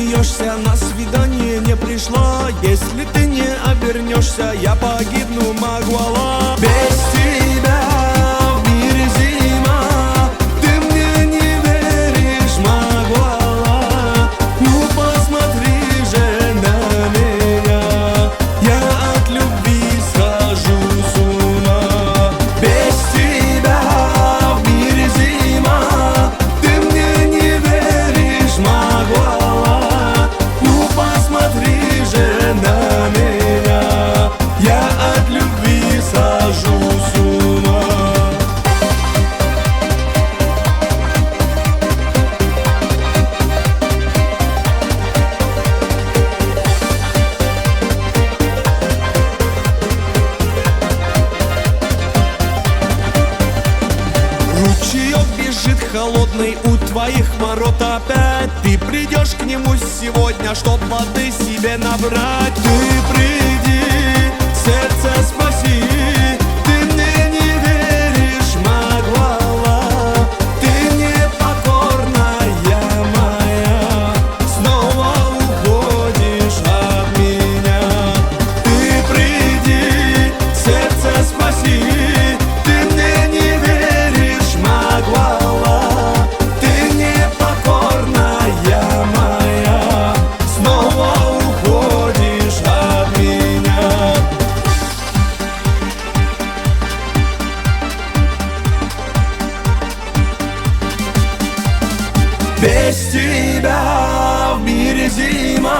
смеешься, на свидание не пришла. Если ты не обернешься, я погибну, Магуала. Без тебя в мире зима, ты мне не веришь, Магуала. Ну посмотри же на меня, я от любви схожу с ума. Без тебя в мире зима, ты мне не веришь, Магуала. Ну посмотри же на меня, я от любви схожу с ума. Ручеек бежит холодный у твоих ворот опять. Ты придешь к нему сегодня, чтоб воды себе набрать. Ты приди, сердце спаси, ты мне не веришь, Магуала. Ты непокорная моя, снова уходишь от меня. Ты приди, сердце спаси, ты мне не веришь, Магуала. Ты непокорная моя, снова уходишь от меня. Без тебя в мире зима,